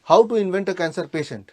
How to invent a cancer patient.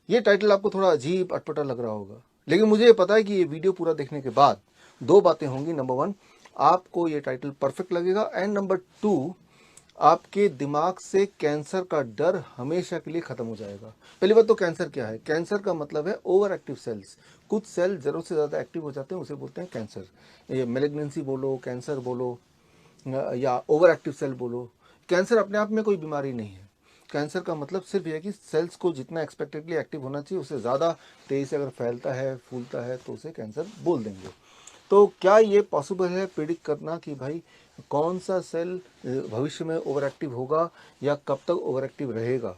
ये title आपको थोड़ा अजीब अटपटा लग रहा होगा, लेकिन मुझे ये पता है कि ये वीडियो पूरा देखने के बाद दो बातें होंगी। नंबर वन, आपको ये टाइटल परफेक्ट लगेगा, एंड नंबर टू, आपके दिमाग से कैंसर का डर हमेशा के लिए खत्म हो जाएगा। पहली बात तो कैंसर क्या है? कैंसर का मतलब है ओवर एक्टिव सेल्स। कुछ सेल जरूरत से ज़्यादा एक्टिव हो जाते हैं, उसे बोलते हैं कैंसर। ये मेलिग्नेंसी बोलो, कैंसर बोलो, या ओवर एक्टिव सेल बोलो। कैंसर अपने आप में कोई बीमारी नहीं है। कैंसर का मतलब सिर्फ यह है कि सेल्स को जितना एक्सपेक्टेडली एक्टिव होना चाहिए उससे ज़्यादा तेज़ी से अगर फैलता है, फूलता है, तो उसे कैंसर बोल देंगे। तो क्या ये पॉसिबल है प्रिडिक्ट करना कि भाई कौन सा सेल भविष्य में ओवर एक्टिव होगा या कब तक ओवर एक्टिव रहेगा?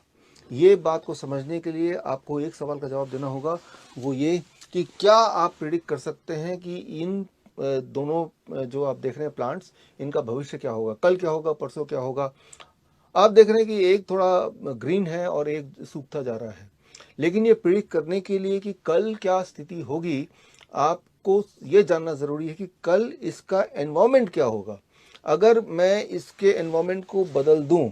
ये बात को समझने के लिए आपको एक सवाल का जवाब देना होगा, वो ये कि क्या आप प्रिडिक्ट कर सकते हैं कि इन दोनों जो आप देख रहे हैं प्लांट्स, इनका भविष्य क्या होगा, कल क्या होगा, परसों क्या होगा। आप देख रहे हैं कि एक थोड़ा ग्रीन है और एक सूखता जा रहा है, लेकिन ये प्रिडिक्ट करने के लिए कि कल क्या स्थिति होगी, आपको ये जानना ज़रूरी है कि कल इसका एनवायरनमेंट क्या होगा। अगर मैं इसके एनवायरनमेंट को बदल दूं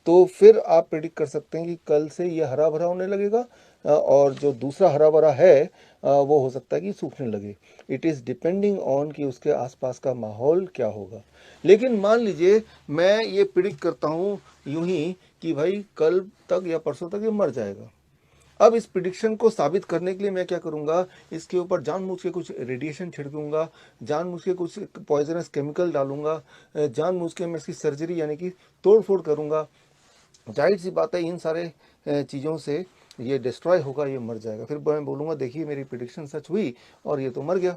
तो फिर आप प्रेडिक्ट कर सकते हैं कि कल से ये हरा भरा होने लगेगा, और जो दूसरा हरा भरा है वो हो सकता है कि सूखने लगे। इट इज़ डिपेंडिंग ऑन कि उसके आसपास का माहौल क्या होगा। लेकिन मान लीजिए मैं ये प्रिडिक्ट करता हूँ यूं ही कि भाई कल तक या परसों तक ये मर जाएगा। अब इस प्रिडिक्शन को साबित करने के लिए मैं क्या करूंगा, इसके ऊपर जानबूझ के कुछ रेडिएशन छिड़कूंगा, जानबूझ के कुछ पॉइजनस केमिकल डालूंगा, जानबूझ के मैं इसकी सर्जरी यानी कि तोड़ फोड़ करूंगा। जाहिर सी बात है इन सारे चीज़ों से ये डिस्ट्रॉय होगा, ये मर जाएगा। फिर मैं बोलूँगा देखिए मेरी प्रिडिक्शन सच हुई और ये तो मर गया।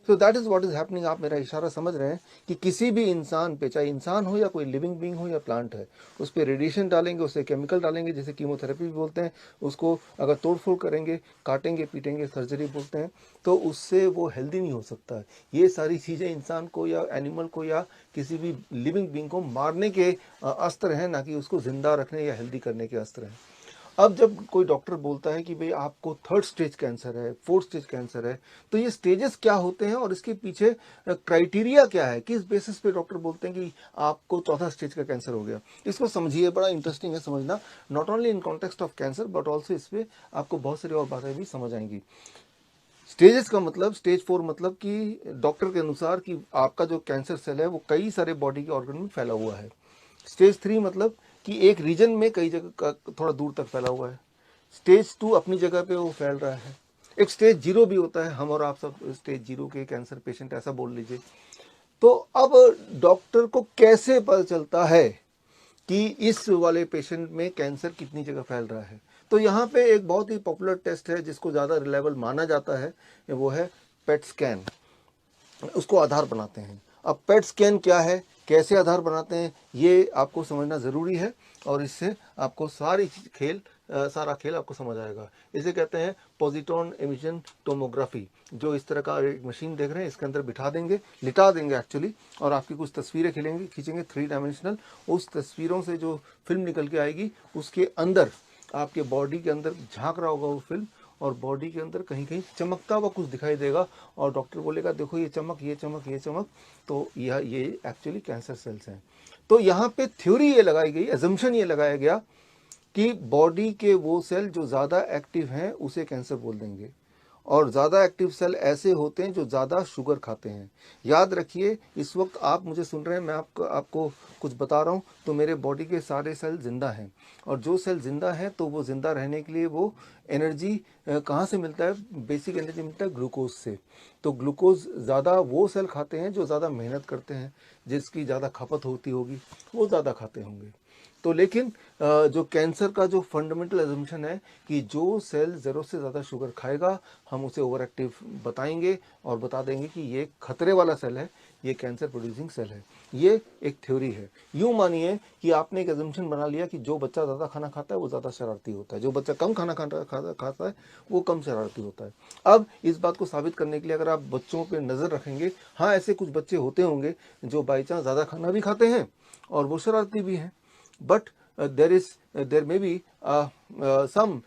So that is what is happening. आप मेरा इशारा समझ रहे हैं कि किसी भी इंसान पे, चाहे इंसान हो या कोई लिविंग बीइंग हो या प्लांट है, उस पर रेडिएशन डालेंगे, उससे केमिकल डालेंगे, जैसे कीमोथेरेपी भी बोलते हैं, उसको अगर तोड़ फोड़ करेंगे, काटेंगे पीटेंगे, सर्जरी बोलते हैं, तो उससे वो हेल्दी नहीं हो सकता है। ये सारी चीज़ें इंसान को या एनिमल को या किसी भी लिविंग बीइंग को मारने के अस्त्र हैं, ना कि उसको जिंदा रखने या हेल्दी करने के अस्त्र हैं। अब जब कोई डॉक्टर बोलता है कि भाई आपको 3rd स्टेज कैंसर है, 4th स्टेज कैंसर है, तो ये स्टेजेस क्या होते हैं और इसके पीछे क्राइटेरिया क्या है, किस बेसिस पे डॉक्टर बोलते हैं कि आपको 4था स्टेज का कैंसर हो गया। इसको समझिए, बड़ा इंटरेस्टिंग है समझना, not only in context of cancer but also इस पर आपको बहुत सारी और बातें भी समझ आएंगी। स्टेजेस का मतलब, स्टेज 4 मतलब कि डॉक्टर के अनुसार कि आपका जो कैंसर सेल है वो कई सारे बॉडी के ऑर्गन में फैला हुआ है। स्टेज 3 मतलब कि एक रीजन में कई जगह का थोड़ा दूर तक फैला हुआ है। स्टेज 2 अपनी जगह पे वो फैल रहा है। एक स्टेज 0 भी होता है, हम और आप सब स्टेज 0 के कैंसर पेशेंट ऐसा बोल लीजिए। तो अब डॉक्टर को कैसे पता चलता है कि इस वाले पेशेंट में कैंसर कितनी जगह फैल रहा है? तो यहाँ पे एक बहुत ही पॉपुलर टेस्ट है जिसको ज़्यादा रिलायबल माना जाता है, वो है पेट स्कैन। उसको आधार बनाते हैं। अब पेट स्कैन क्या है, कैसे आधार बनाते हैं, ये आपको समझना ज़रूरी है, और इससे आपको सारा खेल आपको समझ आएगा। इसे कहते हैं पॉजिट्रॉन इमिशन टोमोग्राफी। जो इस तरह का एक मशीन देख रहे हैं, इसके अंदर बिठा देंगे, लिटा देंगे एक्चुअली, और आपकी कुछ तस्वीरें खींचेंगे 3 डायमेंशनल। उस तस्वीरों से जो फिल्म निकल के आएगी, उसके अंदर आपके बॉडी के अंदर झांक रहा होगा वो फिल्म, और बॉडी के अंदर कहीं कहीं चमकता हुआ कुछ दिखाई देगा, और डॉक्टर बोलेगा देखो ये चमक, ये चमक, ये चमक, तो ये एक्चुअली कैंसर सेल्स हैं। तो यहाँ पे थ्योरी ये लगाई गई, एजम्पशन ये लगाया गया कि बॉडी के वो सेल जो ज़्यादा एक्टिव हैं उसे कैंसर बोल देंगे, और ज़्यादा एक्टिव सेल ऐसे होते हैं जो ज़्यादा शुगर खाते हैं। याद रखिए, इस वक्त आप मुझे सुन रहे हैं, मैं आपको कुछ बता रहा हूँ, तो मेरे बॉडी के सारे सेल जिंदा हैं, और जो सेल जिंदा हैं तो वो जिंदा रहने के लिए वो एनर्जी कहाँ से मिलता है? बेसिक एनर्जी मिलता है ग्लूकोज से। तो ग्लूकोज ज़्यादा वो सेल खाते हैं जो ज़्यादा मेहनत करते हैं, जिसकी ज़्यादा खपत होती होगी, वो ज़्यादा खाते होंगे। तो लेकिन जो कैंसर का जो फंडामेंटल एजम्पशन है कि जो सेल ज़रूरत से ज़्यादा शुगर खाएगा, हम उसे ओवर एक्टिव बताएंगे और बता देंगे कि ये खतरे वाला सेल है, ये कैंसर प्रोड्यूसिंग सेल है। ये एक थ्योरी है। यूँ मानिए कि आपने एक एजम्पशन बना लिया कि जो बच्चा ज़्यादा खाना खाता है वो ज़्यादा शरारती होता है, जो बच्चा कम खाना खाता है वो कम शरारती होता है। अब इस बात को साबित करने के लिए अगर आप बच्चों पर नज़र रखेंगे, हाँ ऐसे कुछ बच्चे होते होंगे जो बाई चांस ज़्यादा खाना भी खाते हैं और वो शरारती भी हैं, but there may be some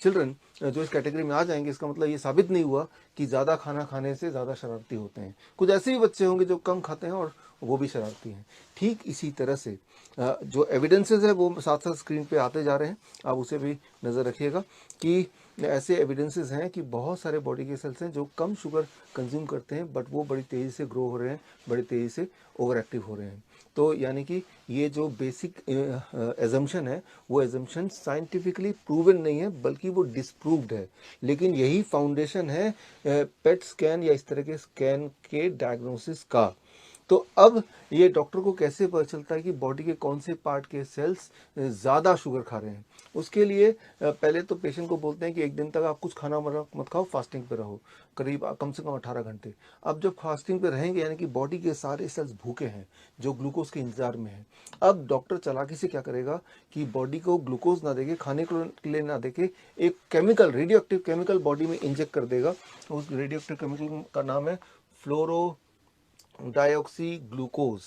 children जो इस कैटेगरी में आ जाएंगे। इसका मतलब ये साबित नहीं हुआ कि ज़्यादा खाना खाने से ज़्यादा शरारती होते हैं। कुछ ऐसे भी बच्चे होंगे जो कम खाते हैं और वो भी शरारती हैं। ठीक इसी तरह से जो एविडेंसेस है वो साथ साथ स्क्रीन पे आते जा रहे हैं, आप उसे भी नज़र रखिएगा कि ऐसे एविडेंसेस हैं कि बहुत सारे बॉडी के सेल्स हैं जो कम शुगर कंज्यूम करते हैं, बट वो बड़ी तेज़ी से ग्रो हो रहे हैं, बड़ी तेज़ी से ओवर एक्टिव हो रहे हैं। तो यानी कि ये जो बेसिक एजम्पशन है वो एजम्पशन साइंटिफिकली प्रूवन नहीं है, बल्कि वो डिसप्रूव्ड है। लेकिन यही फाउंडेशन है पेट स्कैन या इस तरह के स्कैन के डायग्नोसिस का। तो अब ये डॉक्टर को कैसे पता चलता है कि बॉडी के कौन से पार्ट के सेल्स ज़्यादा शुगर खा रहे हैं? उसके लिए पहले तो पेशेंट को बोलते हैं कि एक दिन तक आप कुछ खाना मत खाओ, फास्टिंग पे रहो, करीब कम से कम 18 घंटे। अब जब फास्टिंग पे रहेंगे यानी कि बॉडी के सारे सेल्स भूखे हैं जो ग्लूकोज के इंतजार में हैं। अब डॉक्टर चालाकी से क्या करेगा कि बॉडी को ग्लूकोज ना देके, खाने के लिए ना देके, एक chemical, radio active chemical body में इंजेक्ट कर देगा। उस रेडियो एक्टिव केमिकल का नाम है फ्लोरो डाइऑक्सी ग्लूकोज,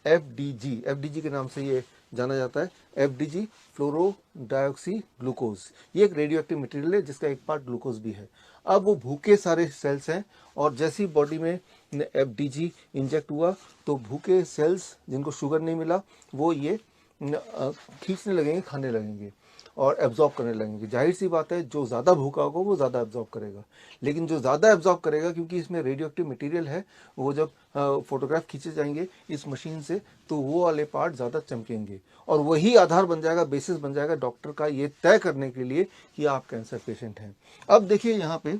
एफडीजी। एफडीजी के नाम से ये जाना जाता है, एफडीजी, फ्लोरो डाइऑक्सी ग्लूकोज। ये एक रेडियो एक्टिव मटेरियल है जिसका एक पार्ट ग्लूकोज भी है। अब वो भूखे सारे सेल्स हैं और जैसे ही बॉडी में एफडीजी इंजेक्ट हुआ तो भूखे सेल्स जिनको शुगर नहीं मिला वो ये खींचने लगेंगे, खाने लगेंगे और एब्जॉर्ब करने लगेंगे। जाहिर सी बात है जो ज़्यादा भूखा होगा वो ज़्यादा एब्जॉर्ब करेगा, लेकिन जो ज़्यादा एब्जॉर्ब करेगा, क्योंकि इसमें रेडियो एक्टिव मटेरियल है, वो जब फोटोग्राफ खींचे जाएंगे इस मशीन से तो वो वाले पार्ट ज़्यादा चमकेंगे और वही आधार बन जाएगा, बेसिस बन जाएगा डॉक्टर का ये तय करने के लिए कि आप कैंसर पेशेंट हैं। अब देखिए यहाँ पे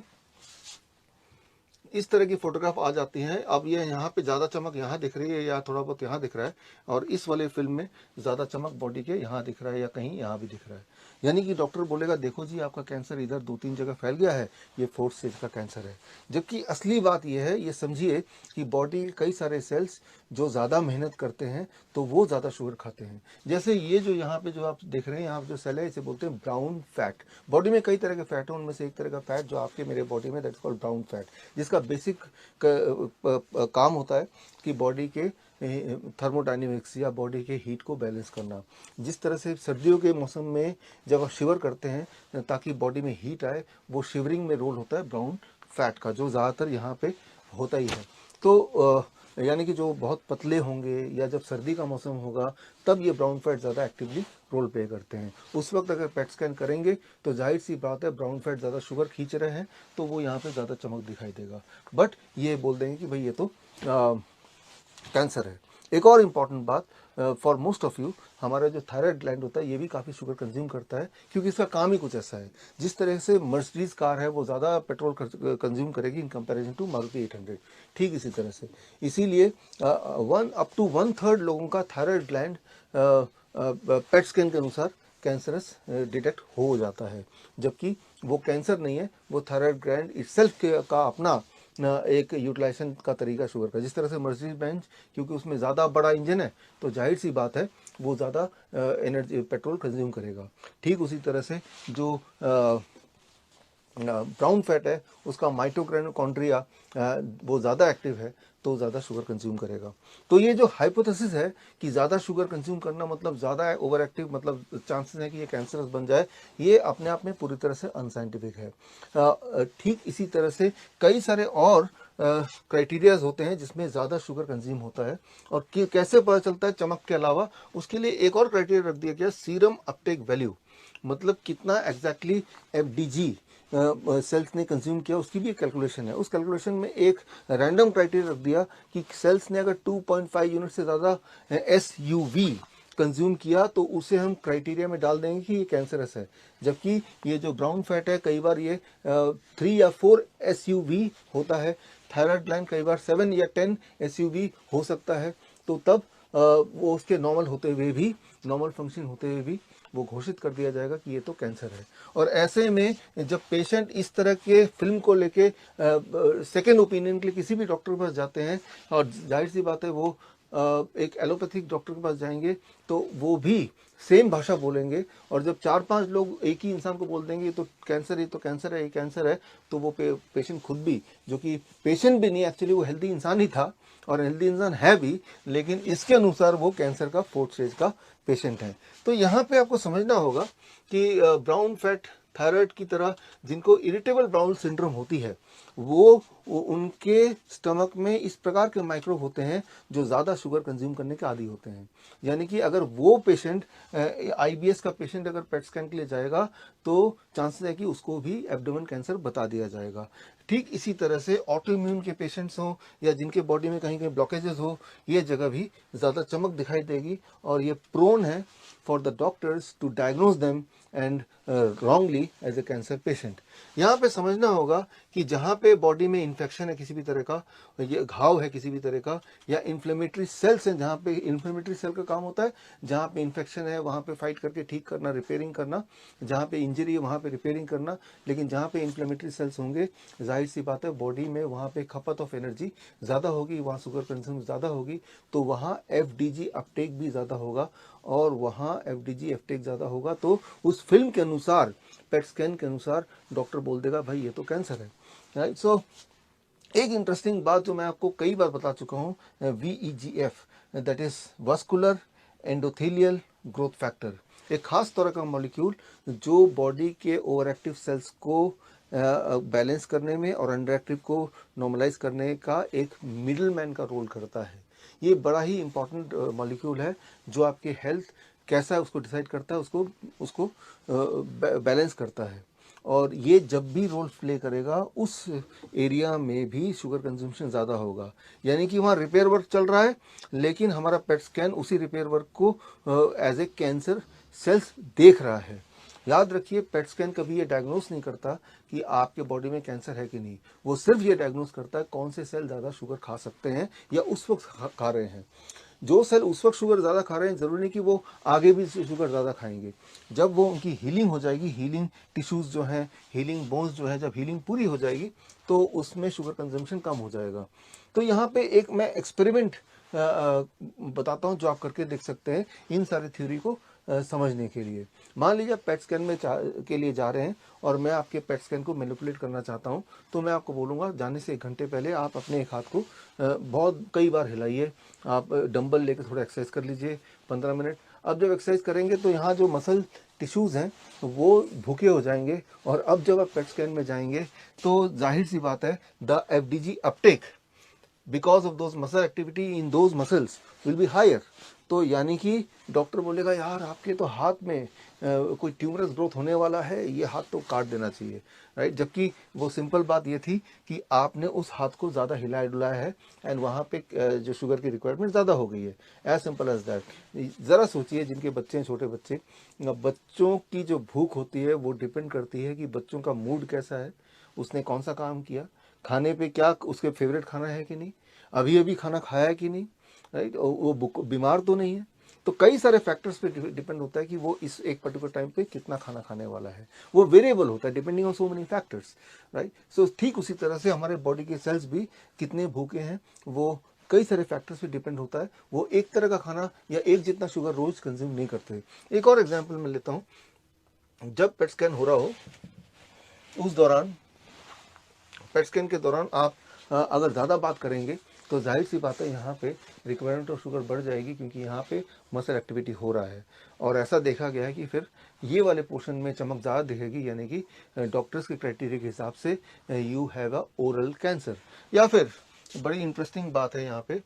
इस तरह की फोटोग्राफ आ जाती हैं। अब ये यहाँ पे ज़्यादा चमक यहाँ दिख रही है या थोड़ा बहुत यहाँ दिख रहा है, और इस वाले फिल्म में ज़्यादा चमक बॉडी के यहाँ दिख रहा है या कहीं यहाँ भी दिख रहा है। यानी कि डॉक्टर बोलेगा देखो जी आपका कैंसर इधर 2-3 जगह फैल गया है, ये 4th स्टेज का कैंसर है। जबकि असली बात ये है, ये समझिए कि बॉडी के कई सारे सेल्स जो ज़्यादा मेहनत करते हैं तो वो ज़्यादा शुगर खाते हैं। जैसे ये जो यहाँ पे जो आप देख रहे हैं, यहाँ जो सेल है इसे बोलते हैं ब्राउन फैट। बॉडी में कई तरह के फैट हैं, उनमें से एक तरह का फैट जो आपके मेरे बॉडी में, दैट्स कॉल्ड ब्राउन फैट, जिसका बेसिक काम होता है कि बॉडी के थर्मोडायनेमिक्स या बॉडी के हीट को बैलेंस करना। जिस तरह से सर्दियों के मौसम में जब आप शिवर करते हैं ताकि बॉडी में हीट आए, वो शिवरिंग में रोल होता है ब्राउन फैट का, जो ज़्यादातर यहाँ पे होता ही है। तो यानी कि जो बहुत पतले होंगे या जब सर्दी का मौसम होगा तब ये ब्राउन फैट ज़्यादा एक्टिवली रोल प्ले करते हैं। उस वक्त अगर पेट स्कैन करेंगे तो जाहिर सी बात है ब्राउन फैट ज़्यादा शुगर खींच रहे हैं तो वो यहाँ पे ज़्यादा चमक दिखाई देगा, बट ये बोल देंगे कि भाई ये तो कैंसर है। एक और इम्पॉर्टेंट बात, फॉर मोस्ट ऑफ यू, हमारा जो थायराइड ग्लैंड होता है ये भी काफ़ी शुगर कंज्यूम करता है, क्योंकि इसका काम ही कुछ ऐसा है। जिस तरह से मर्सिडीज कार है वो ज़्यादा पेट्रोल कंज्यूम करेगी इन कंपैरिजन टू मारुति 800, ठीक इसी तरह से। इसीलिए अप टू 1/3 लोगों का थायराइड ग्लैंड पेट स्कैन के अनुसार कैंसरस डिटेक्ट हो जाता है, जबकि वो कैंसर नहीं है, वो थायराइड ग्लैंड इटसेल्फ का अपना एक यूटिलाइजेशन का तरीका शुगर का। जिस तरह से मर्सिडीज बेंज, क्योंकि उसमें ज़्यादा बड़ा इंजन है तो जाहिर सी बात है वो ज़्यादा एनर्जी पेट्रोल कंज्यूम करेगा। ठीक उसी तरह से जो ब्राउन फैट है उसका माइटोकॉन्ड्रिया वो ज़्यादा एक्टिव है तो ज़्यादा शुगर कंज्यूम करेगा। तो ये जो हाइपोथेसिस है कि ज़्यादा शुगर कंज्यूम करना मतलब ज़्यादा ओवर एक्टिव, मतलब चांसेस है कि ये कैंसरस बन जाए, ये अपने आप में पूरी तरह से अनसाइंटिफिक है। ठीक इसी तरह से कई सारे और क्राइटेरियाज होते हैं जिसमें ज़्यादा शुगर कंज्यूम होता है, और कैसे पता चलता है चमक के अलावा, उसके लिए एक और क्राइटेरिया रख दिया गया, सीरम अपटेक वैल्यू, मतलब कितना एग्जैक्टली एफडीजी सेल्स ने कंज्यूम किया, उसकी भी एक कैलकुलेशन है। उस कैलकुलेशन में एक रैंडम क्राइटेरिया रख दिया कि सेल्स ने अगर 2.5 यूनिट से ज़्यादा SUV कंज्यूम किया तो उसे हम क्राइटेरिया में डाल देंगे कि ये कैंसरस है। जबकि ये जो ब्राउन फैट है कई बार ये 3 या 4 SUV होता है, थायराइड ग्लैंड कई बार 7 या 10 SUV हो सकता है, तो तब वो उसके नॉर्मल होते हुए भी, नॉर्मल फंक्शन होते हुए भी वो घोषित कर दिया जाएगा कि ये तो कैंसर है। और ऐसे में जब पेशेंट इस तरह के फिल्म को लेके सेकेंड ओपिनियन के लिए किसी भी डॉक्टर के पास जाते हैं, और जाहिर सी बात है वो एक एलोपैथिक डॉक्टर के पास जाएंगे तो वो भी सेम भाषा बोलेंगे, और जब 4-5 लोग एक ही इंसान को बोल देंगे तो कैंसर, ये तो कैंसर है, ये कैंसर है, तो वो पेशेंट खुद भी, जो कि पेशेंट भी नहीं, एक्चुअली वो हेल्दी इंसान ही था और हेल्दी इंसान है भी, लेकिन इसके अनुसार वो कैंसर का 4th स्टेज का पेशेंट है। तो यहाँ पे आपको समझना होगा कि ब्राउन फैट, थायराइड की तरह जिनको इरिटेबल बाउल सिंड्रोम होती है, वो उनके स्टमक में इस प्रकार के माइक्रोब होते हैं जो ज़्यादा शुगर कंज्यूम करने के आदी होते हैं। यानी कि अगर वो पेशेंट IBS का पेशेंट अगर पेट स्कैन के लिए जाएगा तो चांसेस है कि उसको भी एब्डोमेन कैंसर बता दिया जाएगा। ठीक इसी तरह से ऑटो इम्यून के पेशेंट्स हों या जिनके बॉडी में कहीं कहीं ब्लॉकेजेस हो, ये जगह भी ज़्यादा चमक दिखाई देगी और ये प्रोन है for the doctors to diagnose them and wrongly as a cancer patient. यहाँ पे समझना होगा कि जहाँ पे बॉडी में इन्फेक्शन है किसी भी तरह का, ये घाव है किसी भी तरह का, या इन्फ्लेमेटरी सेल्स हैं, जहाँ पे इन्फ्लेमेटरी सेल का काम होता है जहाँ पे इन्फेक्शन है वहाँ पे फाइट करके ठीक करना, रिपेयरिंग करना, जहाँ पे इंजरी है वहाँ पे रिपेयरिंग करना। लेकिन जहाँ पे इन्फ्लेमेटरी सेल्स होंगे जाहिर सी बात है बॉडी में वहाँ पे खपत ऑफ एनर्जी ज़्यादा होगी, वहाँ शुगर कंज्यूम ज़्यादा होगी, तो वहाँ FDG अपटेक भी ज़्यादा होगा और वहाँ FDG अपटेक ज़्यादा होगा तो उस फिल्म के अनुसार, पेट स्कैन के अनुसार डॉक्टर बोल देगा भाई ये तो कैंसर है, राइट। सो एक इंटरेस्टिंग बात जो मैं आपको कई बार बता चुका हूँ, VEGF, that is vascular endothelial growth factor, एक खास तरह का मॉलिक्यूल जो बॉडी के ओवर एक्टिव सेल्स को बैलेंस करने में और अंडर एक्टिव को नॉर्मलाइज करने का एक मिडिल मैन का रोल करता है। ये बड़ा ही इंपॉर्टेंट मॉलिक्यूल है जो आपके हेल्थ कैसा है उसको डिसाइड करता है, उसको बैलेंस करता है। और ये जब भी रोल प्ले करेगा उस एरिया में भी शुगर कंजम्पशन ज़्यादा होगा। यानी कि वहाँ रिपेयर वर्क चल रहा है लेकिन हमारा पेट स्कैन उसी रिपेयर वर्क को एज ए कैंसर सेल्स देख रहा है। याद रखिए पेट स्कैन कभी ये डायग्नोस नहीं करता कि आपके बॉडी में कैंसर है कि नहीं, वो सिर्फ ये डायग्नोस करता है कौन से सेल ज़्यादा शुगर खा सकते हैं या उस वक्त खा रहे हैं। जो सेल उस वक्त शुगर ज़्यादा खा रहे हैं ज़रूरी नहीं कि वो आगे भी शुगर ज़्यादा खाएंगे। जब वो उनकी हीलिंग हो जाएगी, हीलिंग टिश्यूज़ जो हैं, हीलिंग बोन्स जो है, जब हीलिंग पूरी हो जाएगी तो उसमें शुगर कंजम्पशन कम हो जाएगा। तो यहाँ पे एक मैं एक्सपेरिमेंट बताता हूँ जो आप करके देख सकते हैं इन सारी थ्योरी को समझने के लिए। मान लीजिए आप पेट स्कैन में के लिए जा रहे हैं और मैं आपके पेट स्कैन को मैनिपुलेट करना चाहता हूं, तो मैं आपको बोलूँगा जाने से 1 घंटे पहले आप अपने एक हाथ को बहुत कई बार हिलाइए, आप डंबल लेकर थोड़ा एक्सरसाइज कर लीजिए 15 मिनट। अब जब एक्सरसाइज करेंगे तो यहाँ जो मसल टिश्यूज़ हैं वो भूखे हो जाएंगे और अब जब आप पेट स्कैन में जाएंगे तो जाहिर सी बात है the FDG uptake because of those muscle activity in those muscles will be higher. तो यानी कि डॉक्टर बोलेगा यार आपके तो हाथ में कोई ट्यूमरस ग्रोथ होने वाला है, ये हाथ तो काट देना चाहिए, राइट। जबकि वो सिंपल बात ये थी कि आपने उस हाथ को ज़्यादा हिलाया डुलाया है एंड वहाँ पे जो शुगर की रिक्वायरमेंट ज़्यादा हो गई है, एज सिंपल एज दैट। ज़रा सोचिए जिनके बच्चे हैं छोटे बच्चे, बच्चों की जो भूख होती है वो डिपेंड करती है कि बच्चों का मूड कैसा है, उसने कौन सा काम किया, खाने पे क्या उसके फेवरेट खाना है कि नहीं, अभी अभी खाना खाया है कि नहीं, राइट, वो बीमार तो नहीं है। तो कई सारे फैक्टर्स पे डिपेंड होता है कि वो इस एक पर्टिकुलर टाइम पे कितना खाना खाने वाला है, वो वेरिएबल होता है depending on so many factors, right. So ठीक उसी तरह से हमारे बॉडी के सेल्स भी कितने भूखे हैं वो कई सारे फैक्टर्स पे डिपेंड होता है। वो एक तरह का खाना या एक जितना शुगर रोज कंज्यूम नहीं करते। एक और एग्जाम्पल मैं लेता हूँ, जब पेट स्कैन हो रहा हो उस दौरान, पेट स्कैन के दौरान आप अगर ज़्यादा बात करेंगे तो जाहिर सी बात है यहाँ पे रिक्वायरमेंट ऑफ शुगर बढ़ जाएगी क्योंकि यहाँ पे मसल एक्टिविटी हो रहा है। और ऐसा देखा गया है कि फिर ये वाले पोर्शन में चमक ज़्यादा दिखेगी, यानी कि डॉक्टर्स के क्राइटेरिया के हिसाब से you have a oral cancer. या फिर बड़ी इंटरेस्टिंग बात है यहाँ पे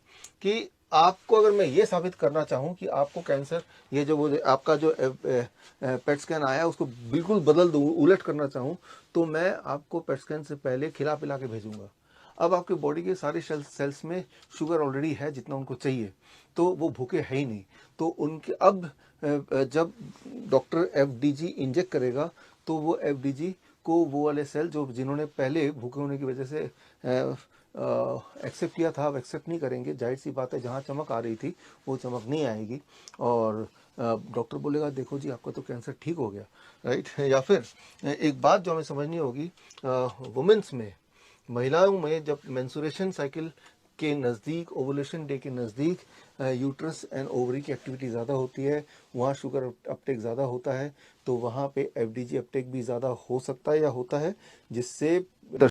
कि आपको अगर मैं ये साबित करना चाहूँ कि आपको कैंसर, ये जो वो आपका जो पेट स्कैन आया उसको बिल्कुल बदल दूँ, उलट करना चाहूँ, तो मैं आपको पेट स्कैन से पहले खिला पिला के भेजूंगा। अब आपके बॉडी के सारे सेल्स में शुगर ऑलरेडी है जितना उनको चाहिए, तो वो भूखे है ही नहीं। तो उनके अब जब डॉक्टर FDG इंजेक्ट करेगा तो वो FDG को वो वाले सेल जो जिन्होंने पहले भूखे होने की वजह से एक्सेप्ट किया था अब एक्सेप्ट नहीं करेंगे। जाहिर सी बात है जहाँ चमक आ रही थी वो चमक नहीं आएगी और डॉक्टर बोलेगा देखो जी आपका तो कैंसर ठीक हो गया, राइट। या फिर एक बात जो हमें समझनी होगी, वुमेन्स में, महिलाओं में जब मेंस्ट्रुएशन साइकिल के नज़दीक, ओवुलेशन डे के नज़दीक यूट्रस एंड ओवरी की एक्टिविटी ज़्यादा होती है, वहाँ शुगर अपटेक ज़्यादा होता है, तो वहाँ पे FDG अपटेक भी ज़्यादा हो सकता है या होता है, जिससे